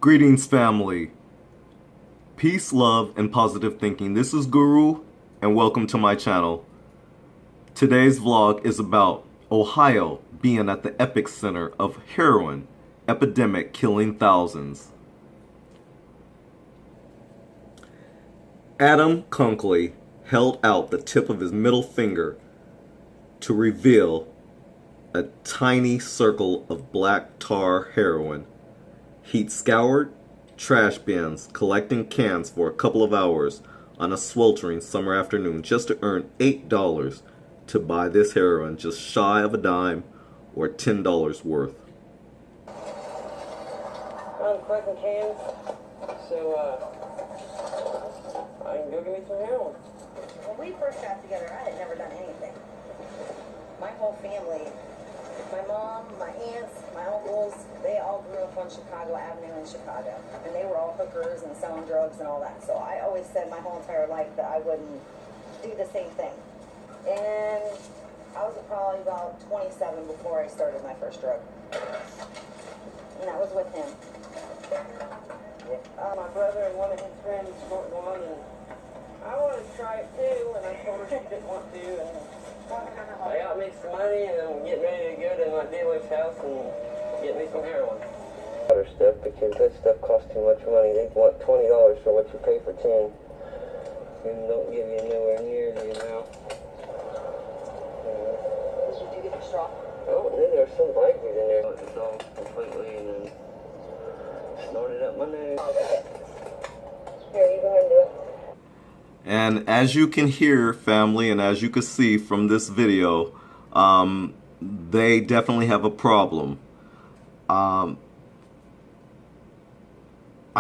Greetings, family. Peace, love, and positive thinking. This is Guru, and welcome to my channel. Today's vlog is about Ohio being at the epicenter of heroin epidemic killing thousands. Adam Kunkley held out the tip of his middle finger to reveal a tiny circle of black tar heroin. He'd scoured trash bins, collecting cans for a couple of hours on a sweltering summer afternoon just to earn $8 to buy this heroin, just shy of a dime or $10 worth. I'm collecting cans, so I can go get me some heroin. When we first got together, I had never done anything. My whole family, my mom, my aunts, my uncles, they all grew up on Chicago Avenue in Chicago. And they were all hookers and selling drugs and all that. So I always said my whole entire life that I wouldn't do the same thing. And I was probably about 27 before I started my first drug. And that was with him. My brother and one of his friends smoked one, and I wanted to try it too, and I told her she didn't want to. And I got me some money, and I'm getting ready to go to my dealer's house and get me some heroin. Other stuff, because that stuff costs too much money. They want $20 for what you pay for 10, and don't give you nowhere near the amount. Did you do get the straw? Oh, and then there was some bikers in there. I dissolved completely and then snorted up my nose. Here, you go ahead and do it. And as you can hear, family, and as you can see from this video, they definitely have a problem. I'm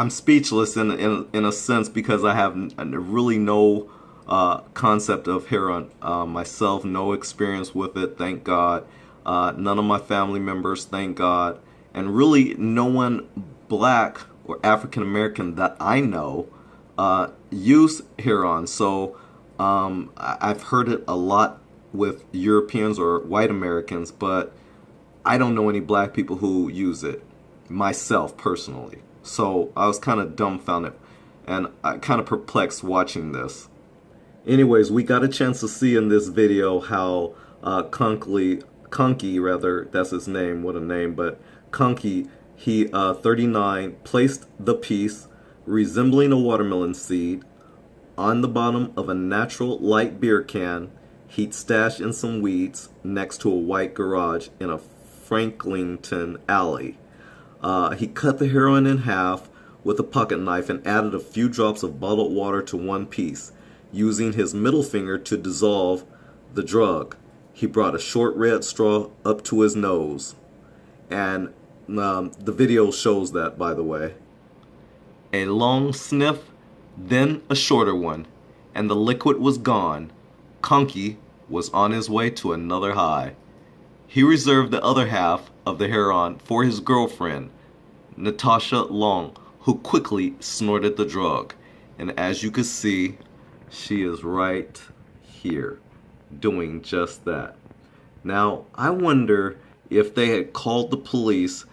speechless in a sense because I have really no concept of heroin myself, no experience with it, thank God. None of my family members, thank God. And really no one black or African American that I know use heroin. So I've heard it a lot with Europeans or white Americans, but I don't know any black people who use it myself personally. So I was kind of dumbfounded and I kind of perplexed watching this. Anyways, we got a chance to see in this video how Kunky, that's his name, what a name, but Kunky, he 39, placed the piece resembling a watermelon seed on the bottom of a natural light beer can he'd stashed in some weeds next to a white garage in a Franklinton alley. He cut the heroin in half with a pocket knife and added a few drops of bottled water to one piece, using his middle finger to dissolve the drug. He brought a short red straw up to his nose. And the video shows that, by the way. A long sniff, then a shorter one, and the liquid was gone. Kunky was on his way to another high. He reserved the other half of the heroin for his girlfriend, Natasha Long, who quickly snorted the drug. And as you can see, she is right here doing just that. Now, I wonder if they had called the police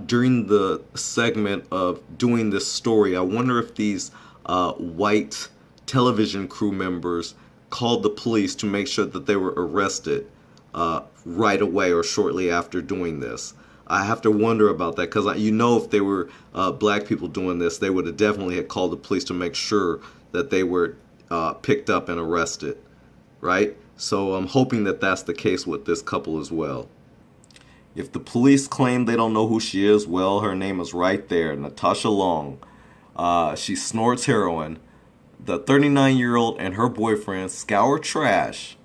during the segment of doing this story. I wonder if these white television crew members called the police to make sure that they were arrested right away or shortly after doing this. I have to wonder about that because you know if they were black people doing this, they would have definitely had called the police to make sure that they were picked up and arrested, right? So I'm hoping that that's the case with this couple as well. If the police claim they don't know who she is, well, her name is right there, Natasha Long. She snorts heroin. The 39-year-old and her boyfriend scour trash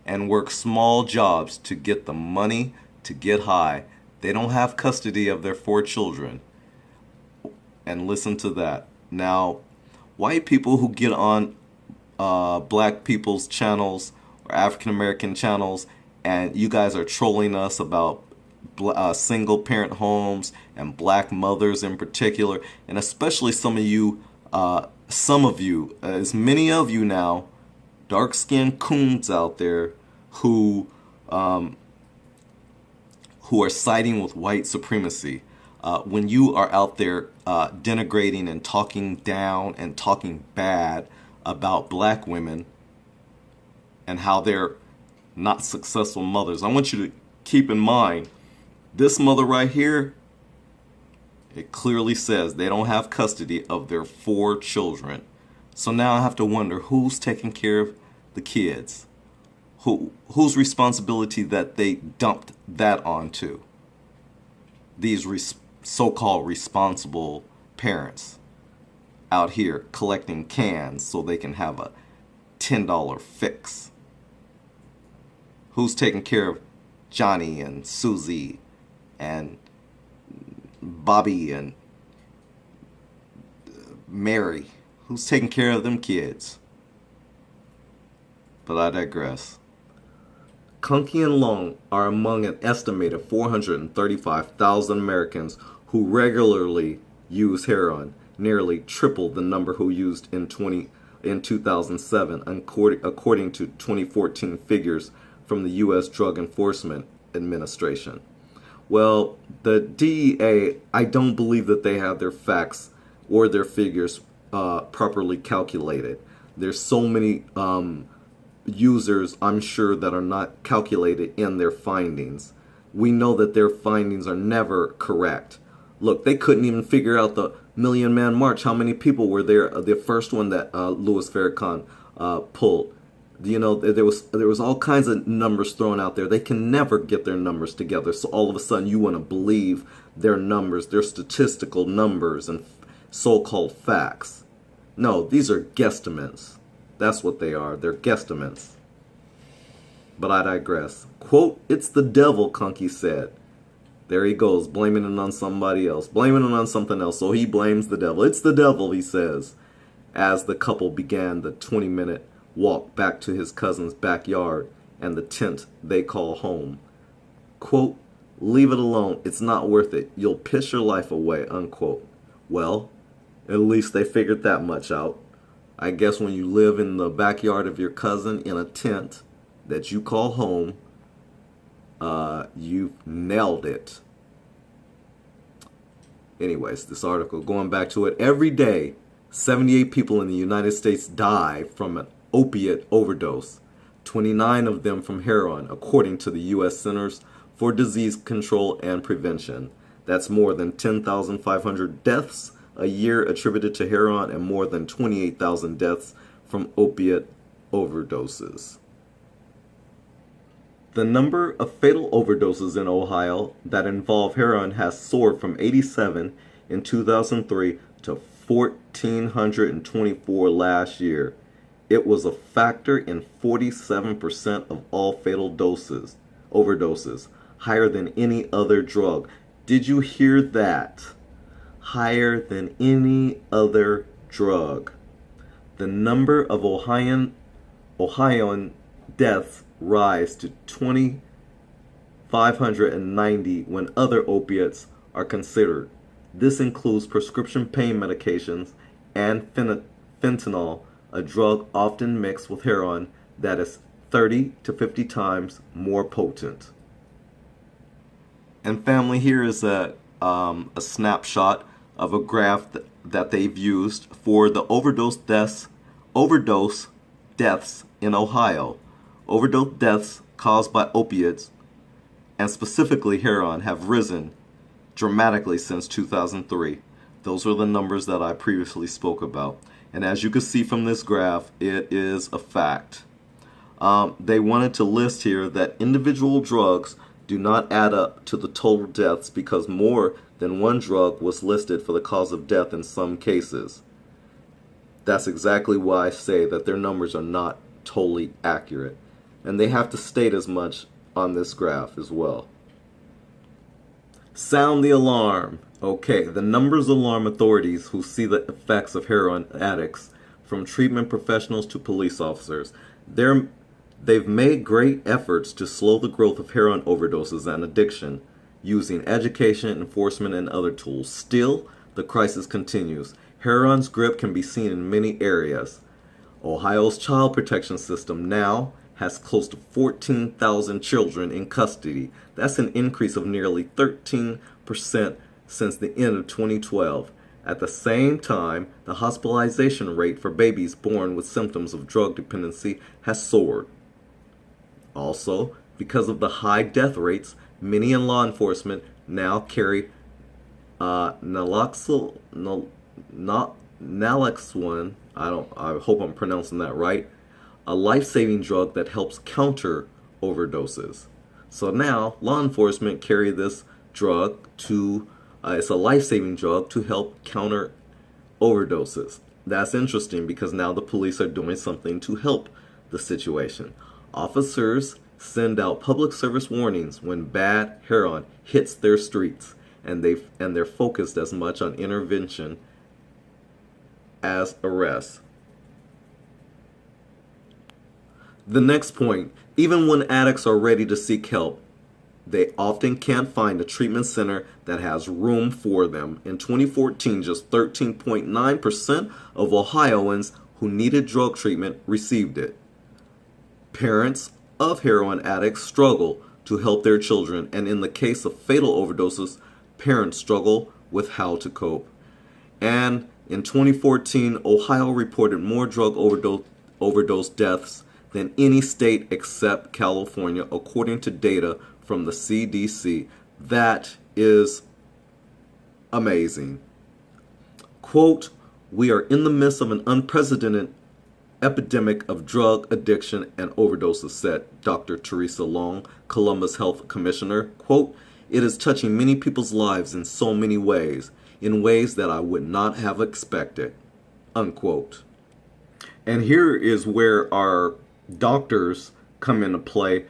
and work small jobs to get the money to get high. They don't have custody of their 4 children. And listen to that. Now, white people who get on black people's channels or African American channels and you guys are trolling us about single parent homes and black mothers in particular, and especially some of you, as many of you now, dark-skinned coons out there who are siding with white supremacy. When you are out there denigrating and talking down and talking bad about black women and how they're not successful mothers, I want you to keep in mind this mother right here, it clearly says they don't have custody of their 4 children. So now I have to wonder who's taking care of the kids, whose responsibility that they dumped that onto. These so-called responsible parents out here collecting cans so they can have a $10 fix. Who's taking care of Johnny and Susie and Bobby and Mary? Who's taking care of them kids? But I digress. Conkey and Long are among an estimated 435,000 Americans who regularly use heroin, nearly triple the number who used in 2007, according to 2014 figures from the U.S. Drug Enforcement Administration. Well, the DEA, I don't believe that they have their facts or their figures properly calculated. There's so many users, I'm sure, that are not calculated in their findings. We know that their findings are never correct. Look, they couldn't even figure out the Million Man March. How many people were there? The first one that Louis Farrakhan pulled. You know, there was all kinds of numbers thrown out there. They can never get their numbers together. So all of a sudden you want to believe their numbers, their statistical numbers and so-called facts. No, these are guesstimates. That's what they are. They're guesstimates. But I digress. Quote, "It's the devil," Conkey said. There he goes, blaming it on somebody else, blaming it on something else. So he blames the devil. "It's the devil," he says, as the couple began the 20-minute walk back to his cousin's backyard and the tent they call home. Quote, "Leave it alone. It's not worth it. You'll piss your life away," unquote. Well, at least they figured that much out. I guess when you live in the backyard of your cousin in a tent that you call home, you've nailed it. Anyways, this article, going back to it, every day, 78 people in the United States die from an opiate overdose, 29 of them from heroin, according to the U.S. Centers for Disease Control and Prevention. That's more than 10,500 deaths a year attributed to heroin and more than 28,000 deaths from opiate overdoses. The number of fatal overdoses in Ohio that involve heroin has soared from 87 in 2003 to 1,424 last year. It was a factor in 47% of all fatal overdoses, higher than any other drug. Did you hear that? Higher than any other drug. The number of Ohioan deaths rise to 2,590 when other opiates are considered. This includes prescription pain medications and fentanyl, a drug often mixed with heroin that is 30 to 50 times more potent. And family, here is a snapshot of a graph that they've used for the overdose deaths in Ohio. Overdose deaths caused by opiates, and specifically heroin, have risen dramatically since 2003. Those are the numbers that I previously spoke about. And as you can see from this graph, it is a fact. They wanted to list here that individual drugs do not add up to the total deaths because more than one drug was listed for the cause of death in some cases. That's exactly why I say that their numbers are not totally accurate. And they have to state as much on this graph as well. Sound the alarm. Okay, the numbers alarm authorities who see the effects of heroin addicts, from treatment professionals to police officers. They've made great efforts to slow the growth of heroin overdoses and addiction using education, enforcement, and other tools. Still, the crisis continues. Heroin's grip can be seen in many areas. Ohio's child protection system now has close to 14,000 children in custody. That's an increase of nearly 13% since the end of 2012. At the same time, the hospitalization rate for babies born with symptoms of drug dependency has soared. Also, because of the high death rates, many in law enforcement now carry naloxone. I hope I'm pronouncing that right. A life-saving drug that helps counter overdoses. So now law enforcement carry this drug to it's a life-saving drug to help counter overdoses. That's interesting because now the police are doing something to help the situation. Officers send out public service warnings when bad heroin hits their streets, and they're focused as much on intervention as arrests. The next point, even when addicts are ready to seek help, they often can't find a treatment center that has room for them. In 2014, just 13.9% of Ohioans who needed drug treatment received it. Parents of heroin addicts struggle to help their children, and in the case of fatal overdoses, parents struggle with how to cope. And in 2014, Ohio reported more drug overdose deaths than any state except California, according to data from the CDC. That is amazing. Quote, "We are in the midst of an unprecedented epidemic of drug addiction and overdoses," said Dr. Teresa Long, Columbus Health Commissioner. Quote, "It is touching many people's lives in so many ways, in ways that I would not have expected." Unquote. And here is where our doctors come into play,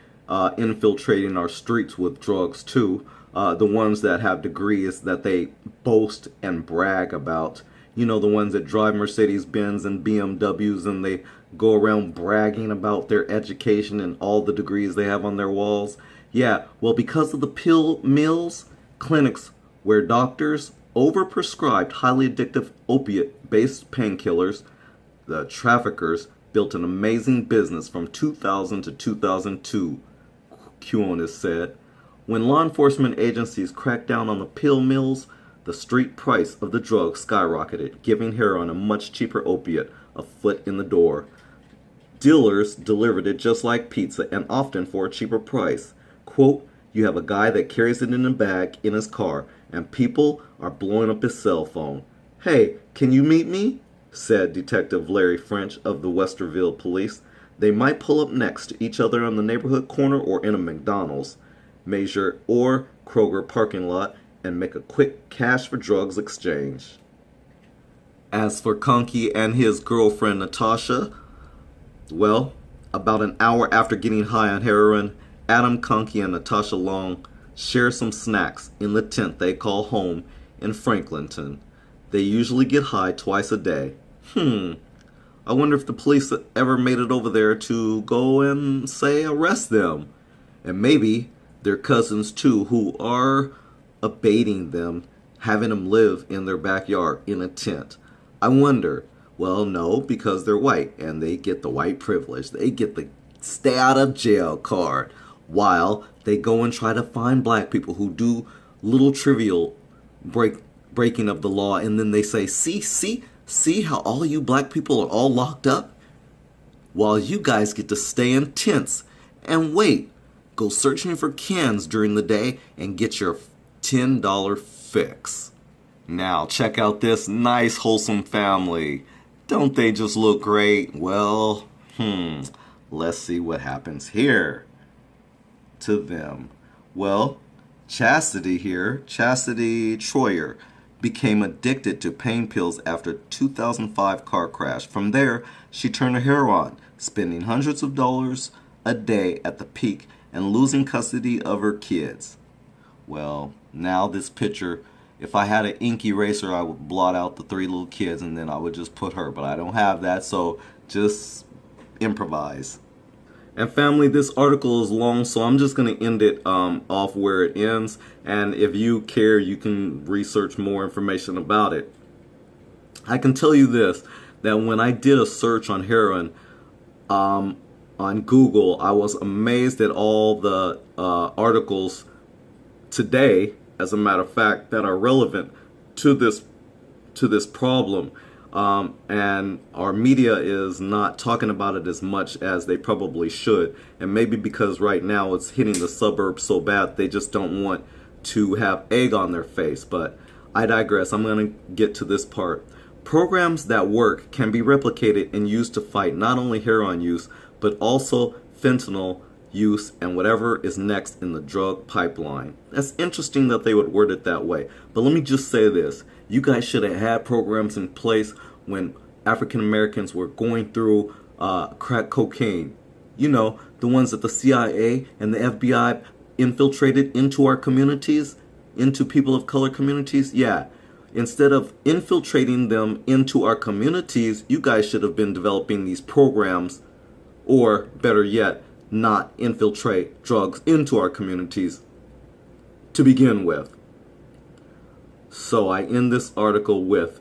infiltrating our streets with drugs too. The ones that have degrees that they boast and brag about. You know, the ones that drive Mercedes-Benz and BMWs, and they go around bragging about their education and all the degrees they have on their walls. Yeah, well, because of the pill mills, clinics where doctors overprescribed highly addictive opiate-based painkillers, the traffickers built an amazing business from 2000 to 2002, Quinones said. When law enforcement agencies cracked down on the pill mills, the street price of the drug skyrocketed, giving heroin a much cheaper opiate a foot in the door. Dealers delivered it just like pizza, and often for a cheaper price. Quote, "You have a guy that carries it in a bag in his car, and people are blowing up his cell phone. Hey, can you meet me?" said Detective Larry French of the Westerville Police. "They might pull up next to each other on the neighborhood corner or in a McDonald's, Major or Kroger parking lot, and make a quick cash for drugs exchange." As for Conkey and his girlfriend Natasha, well, about an hour after getting high on heroin, Adam Conkey and Natasha Long share some snacks in the tent they call home in Franklinton. They usually get high twice a day. I wonder if the police ever made it over there to go and, say, arrest them. And maybe their cousins too, who are abating them, having them live in their backyard in a tent. I wonder. Well, no, because they're white and they get the white privilege. They get the stay out of jail card, while they go and try to find black people who do little trivial breaking of the law, and then they say, see how all you black people are all locked up, while you guys get to stay in tents and wait, go searching for cans during the day and get your $10 fix. Now check out this nice wholesome family. Don't they just look great? Well, let's see what happens here to them. Well, Chastity Troyer, became addicted to pain pills after a 2005 car crash. From there, she turned to heroin, spending hundreds of dollars a day at the peak and losing custody of her kids. Well, now this picture, if I had an ink eraser, I would blot out the 3 little kids and then I would just put her, but I don't have that, so just improvise. And family, this article is long, so I'm just going to end it off where it ends. And if you care, you can research more information about it. I can tell you this, that when I did a search on heroin on Google, I was amazed at all the articles today as a matter of fact, that are relevant to this problem. And our media is not talking about it as much as they probably should. And maybe because right now it's hitting the suburbs so bad, they just don't want to have egg on their face. But I digress. I'm going to get to this part. Programs that work can be replicated and used to fight not only heroin use, but also fentanyl use and whatever is next in the drug pipeline. That's interesting that they would word it that way. But let me just say this. You guys should have had programs in place when African Americans were going through crack cocaine. You know, the ones that the CIA and the FBI infiltrated into our communities, into people of color communities. Yeah. Instead of infiltrating them into our communities, you guys should have been developing these programs, or better yet, not infiltrate drugs into our communities to begin with. So I end this article with,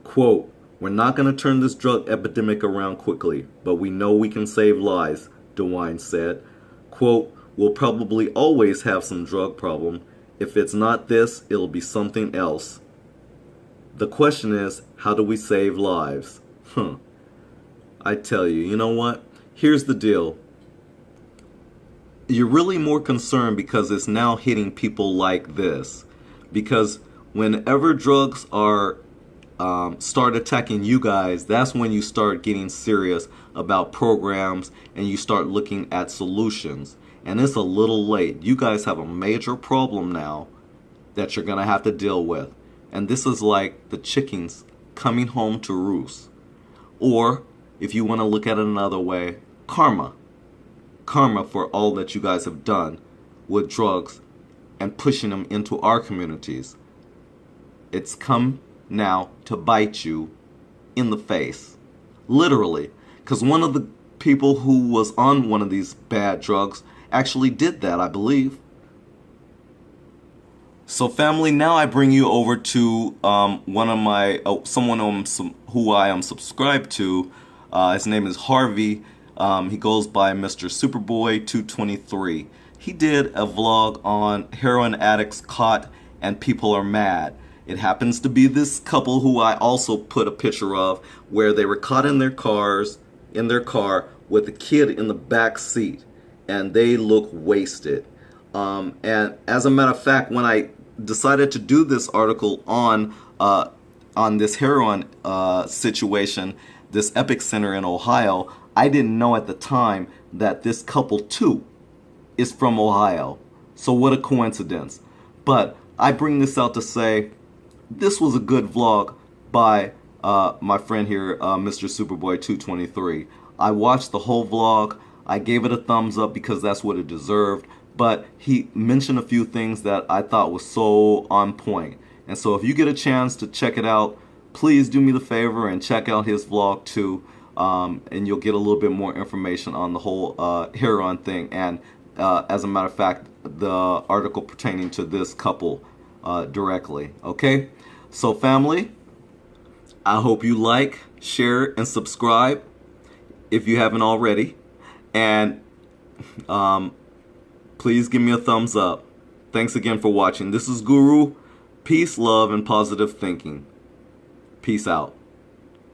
quote, "We're not going to turn this drug epidemic around quickly, but we know we can save lives," DeWine said. Quote, "We'll probably always have some drug problem. If it's not this, it'll be something else. The question is, how do we save lives?" I tell you, you know what? Here's the deal. You're really more concerned because it's now hitting people like this. Because whenever drugs are start attacking you guys, that's when you start getting serious about programs and you start looking at solutions. And it's a little late. You guys have a major problem now that you're going to have to deal with. And this is like the chickens coming home to roost. Or, if you want to look at it another way, karma. Karma for all that you guys have done with drugs and pushing them into our communities. It's come now to bite you in the face. Literally. Because one of the people who was on one of these bad drugs actually did that, I believe. So family, now I bring you over to one of my, someone who I am subscribed to. His name is Harvey. He goes by Mr. Superboy 223. He did a vlog on heroin addicts caught and people are mad. It happens to be this couple who I also put a picture of, where they were caught in their car with a kid in the back seat, and they look wasted. And as a matter of fact, when I decided to do this article on this heroin situation, this epicenter in Ohio, I didn't know at the time that this couple too is from Ohio. So what a coincidence. But I bring this out to say this was a good vlog by my friend here, Mr. Superboy 223. I watched the whole vlog. I gave it a thumbs up because that's what it deserved. But he mentioned a few things that I thought was so on point. And so if you get a chance to check it out, please do me the favor and check out his vlog too. And you'll get a little bit more information on the whole heroin thing. And as a matter of fact, the article pertaining to this couple directly. Okay? So family, I hope you like, share, and subscribe if you haven't already. And please give me a thumbs up. Thanks again for watching. This is Guru. Peace, love, and positive thinking. Peace out.